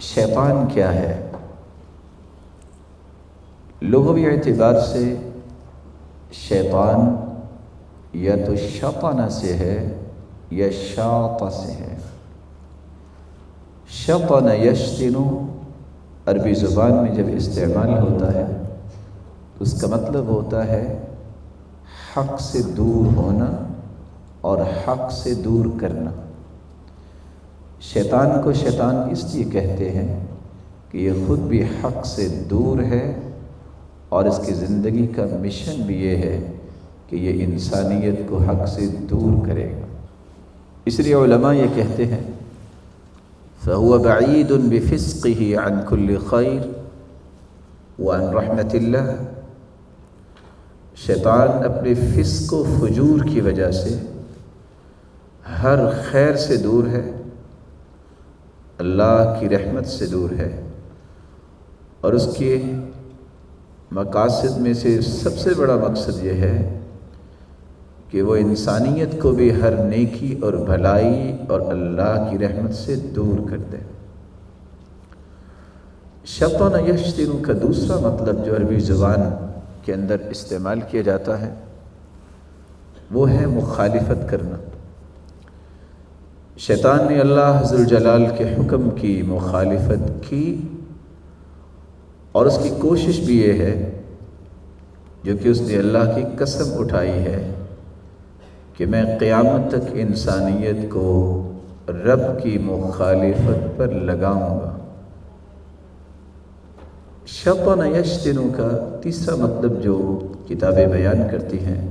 شیطان کیا ہے؟ لغوی اعتبار سے شیطان یا تو شطن سے ہے یا شاط سے ہے۔ شطن یشتن عربی زبان میں جب استعمال ہوتا ہے تو اس کا مطلب ہوتا ہے حق سے دور ہونا اور حق سے دور کرنا۔ شیطان کو شیطان اس لیے کہتے ہیں کہ یہ خود بھی حق سے دور ہے اور اس کی زندگی کا مشن بھی یہ ہے کہ یہ انسانیت کو حق سے دور کرے گا۔ اس لیے علماء یہ کہتے ہیں فَهُوَ بَعِيدٌ بِفِسْقِهِ عَنْ كُلِّ خَيْرٍ وَعَنْ رَحْمَةِ اللَّهِ۔ شیطان اپنے فسق و فجور کی وجہ سے ہر خیر سے دور ہے، اللہ کی رحمت سے دور ہے، اور اس کے مقاصد میں سے سب سے بڑا مقصد یہ ہے کہ وہ انسانیت کو بھی ہر نیکی اور بھلائی اور اللہ کی رحمت سے دور کر دے۔ شطن یشتن کا دوسرا مطلب جو عربی زبان کے اندر استعمال کیا جاتا ہے وہ ہے مخالفت کرنا۔ شیطان نے اللہ ذوالجلال کے حکم کی مخالفت کی، اور اس کی کوشش بھی یہ ہے جو کہ اس نے اللہ کی قسم اٹھائی ہے کہ میں قیامت تک انسانیت کو رب کی مخالفت پر لگاؤں گا۔ شطن یشتن کا تیسرا مطلب جو کتابیں بیان کرتی ہیں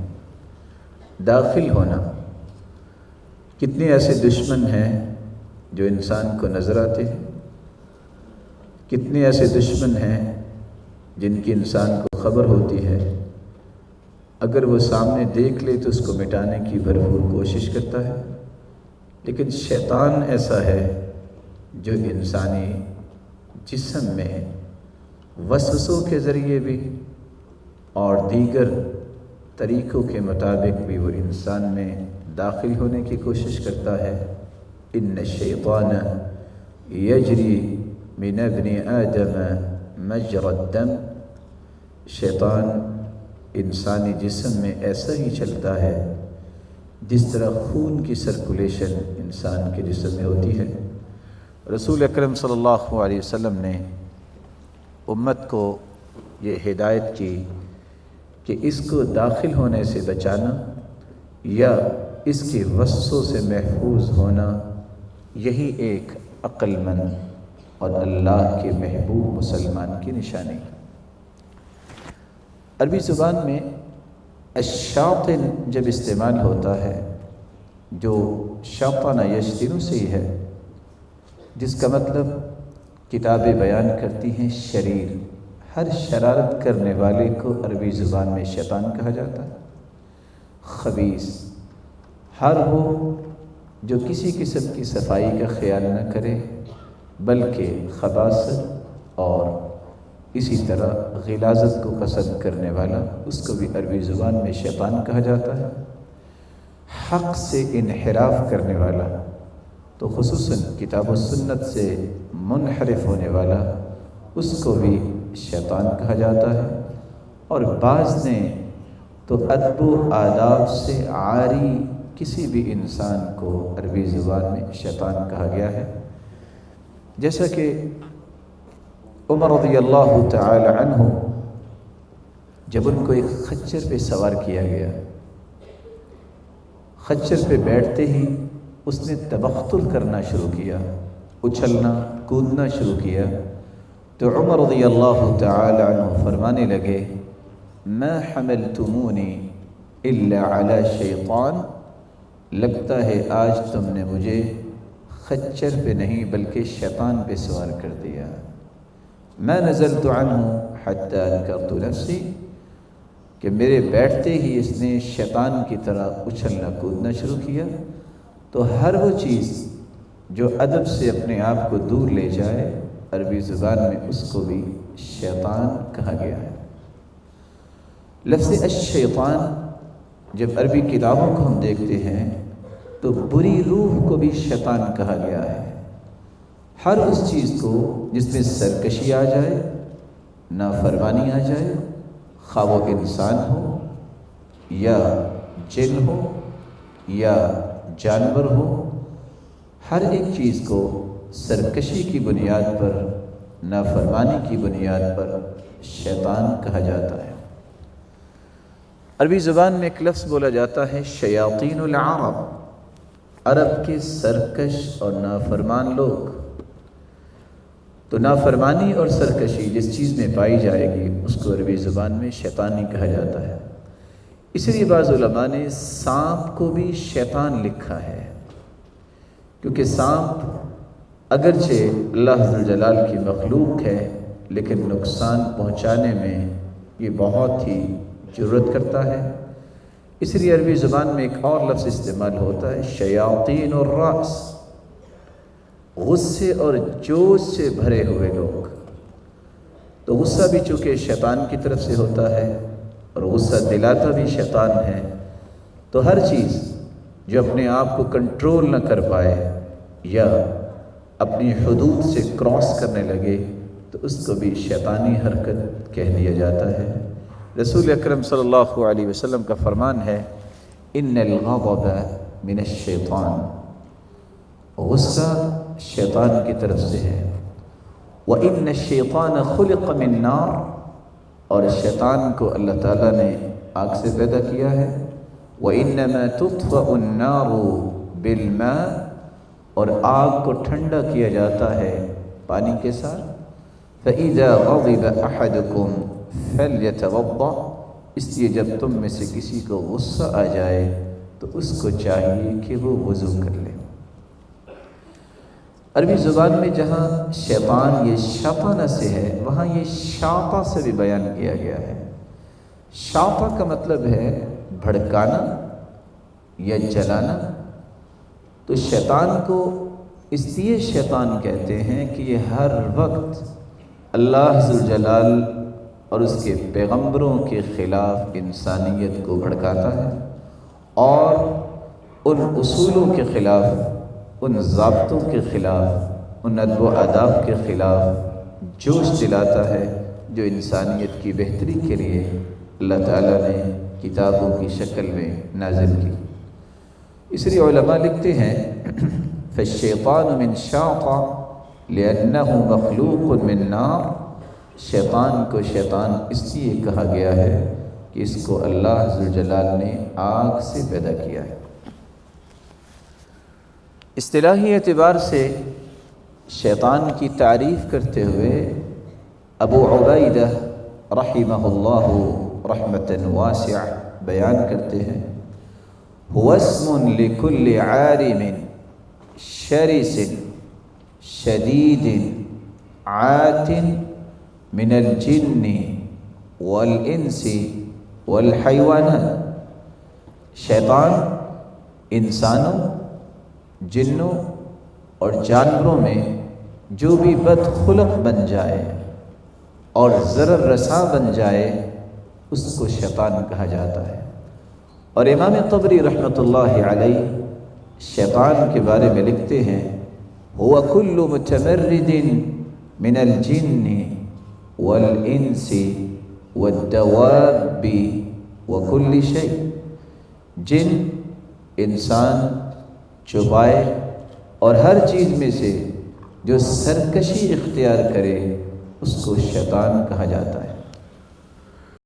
داخل ہونا۔ کتنے ایسے دشمن ہیں جو انسان کو نظر آتے ہیں، کتنے ایسے دشمن ہیں جن کی انسان کو خبر ہوتی ہے، اگر وہ سامنے دیکھ لے تو اس کو مٹانے کی بھرپور کوشش کرتا ہے، لیکن شیطان ایسا ہے جو انسانی جسم میں وسوسوں کے ذریعے بھی اور دیگر طریقوں کے مطابق بھی وہ انسان میں داخل ہونے کی کوشش کرتا ہے۔ ان الشیطان یجری من ابن آدم مجرى الدم۔ شیطان انسانی جسم میں ایسا ہی چلتا ہے جس طرح خون کی سرکولیشن انسان کے جسم میں ہوتی ہے۔ رسول اکرم صلی اللہ علیہ وسلم نے امت کو یہ ہدایت کی کہ اس کو داخل ہونے سے بچانا یا اس کے وسوسوں سے محفوظ ہونا، یہی ایک عقل مند اور اللہ کے محبوب مسلمان کی نشانی ہے۔ عربی زبان میں الشاطن جب استعمال ہوتا ہے جو شطن یشتن سے ہی ہے، جس کا مطلب کتابیں بیان کرتی ہیں شریر۔ ہر شرارت کرنے والے کو عربی زبان میں شیطان کہا جاتا ہے۔ خبیث ہر وہ جو کسی قسم کی صفائی کا خیال نہ کرے بلکہ خباثت اور اسی طرح غلاظت کو پسند کرنے والا، اس کو بھی عربی زبان میں شیطان کہا جاتا ہے۔ حق سے انحراف کرنے والا تو خصوصاً کتاب و سنت سے منحرف ہونے والا، اس کو بھی شیطان کہا جاتا ہے۔ اور بعض نے تو ادب و آداب سے عاری کسی بھی انسان کو عربی زبان میں شیطان کہا گیا ہے۔ جیسا کہ عمر رضی اللہ تعالی عنہ جب ان کو ایک خچر پہ سوار کیا گیا، خچر پہ بیٹھتے ہی اس نے تبختر کرنا شروع کیا، اچھلنا کودنا شروع کیا، تو عمر رضی اللہ تعالی عنہ فرمانے لگے ما حملتمونی الا علی شیطان، لگتا ہے آج تم نے مجھے خچر پہ نہیں بلکہ شیطان پہ سوار کر دیا۔ ما نزلت عنہ حتی انکرت نفسی، کہ میرے بیٹھتے ہی اس نے شیطان کی طرح اچھلنا کودنا شروع کیا، تو ہر وہ چیز جو ادب سے اپنے آپ کو دور لے جائے عربی زبان میں اس کو بھی شیطان کہا گیا ہے۔ لفظ الشیطان جب عربی کتابوں کو ہم دیکھتے ہیں تو بری روح کو بھی شیطان کہا گیا ہے۔ ہر اس چیز کو جس میں سرکشی آ جائے، نافرمانی آ جائے، خواہ وہ انسان ہو یا جن ہو یا جانور ہو، ہر ایک چیز کو سرکشی کی بنیاد پر، نافرمانی کی بنیاد پر شیطان کہا جاتا ہے۔ عربی زبان میں ایک لفظ بولا جاتا ہے شیاطین العرب، عرب کے سرکش اور نافرمان لوگ۔ تو نافرمانی اور سرکشی جس چیز میں پائی جائے گی اس کو عربی زبان میں شیطانی کہا جاتا ہے۔ اس لیے بعض علماء نے سانپ کو بھی شیطان لکھا ہے، کیونکہ سانپ اگرچہ اللہ ذو الجلال کی مخلوق ہے لیکن نقصان پہنچانے میں یہ بہت ہی جرأت کرتا ہے۔ اس لیے عربی زبان میں ایک اور لفظ استعمال ہوتا ہے شیاطین الراس، غصے اور جوش سے بھرے ہوئے لوگ۔ تو غصہ بھی چونکہ شیطان کی طرف سے ہوتا ہے اور غصہ دلاتا بھی شیطان ہے، تو ہر چیز جو اپنے آپ کو کنٹرول نہ کر پائے یا اپنی حدود سے کراس کرنے لگے تو اس کو بھی شیطانی حرکت کہہ دیا جاتا ہے۔ رسول اکرم صلی اللہ علیہ وسلم کا فرمان ہے ان الغضب من الشیطان، غصہ شیطان کی طرف سے ہے۔ وَإِنَّ الشَّيْطَانَ خُلِقَ مِن نَّارٍ، اور شیطان کو اللہ تعالیٰ نے آگ سے پیدا کیا ہے۔ وَإِنَّمَا تُطْفَأُ النَّارُ بِالْمَاءِ، اور آگ کو ٹھنڈا کیا جاتا ہے پانی کے ساتھ۔ فَإِذَا غَضِبَ أَحَدُكُمْ فَلْيَتَوَضَّأْ، اس لیے جب تم میں سے کسی کو غصہ آ جائے تو اس کو چاہیے کہ وہ وضو کر لے۔ عربی زبان میں جہاں شیطان یہ شیطانہ سے ہے، وہاں یہ شاطا سے بھی بیان کیا گیا ہے۔ شاطا کا مطلب ہے بھڑکانا یا جلانا۔ تو شیطان کو اس لیے شیطان کہتے ہیں کہ یہ ہر وقت اللہ ذو الجلال اور اس کے پیغمبروں کے خلاف انسانیت کو بھڑکاتا ہے اور ان اصولوں کے خلاف، ان ضابطوں کے خلاف، ان ادب و آداب کے خلاف جوش دلاتا ہے جو انسانیت کی بہتری کے لیے اللہ تعالیٰ نے کتابوں کی شکل میں نازل کی۔ اس لیے علماء لکھتے ہیں فالشیطان من شاط لأنہ مخلوق من نار، شیطان کو شیطان اس لیے کہا گیا ہے کہ اس کو اللہ ذو الجلال نے آگ سے پیدا کیا ہے۔ اصطلاحی اعتبار سے شیطان کی تعریف کرتے ہوئے ابو عبیدہ رحمہ اللہ رحمۃ واسعہ بیان کرتے ہیں هو اسم لكل عارم شرس شدید عات من الجن والانس والحیوانات، شیطان انسانوں، جنوں اور جانوروں میں جو بھی بد خلق بن جائے اور ضرر رساں بن جائے اس کو شیطان کہا جاتا ہے۔ اور امام طبری رحمۃ اللہ علیہ شیطان کے بارے میں لکھتے ہیں هو كل متمرد من الجن والانس والدواب وكل شيء، جن، انسان، چوپائے اور ہر چیز میں سے جو سرکشی اختیار کرے اس کو شیطان کہا جاتا ہے۔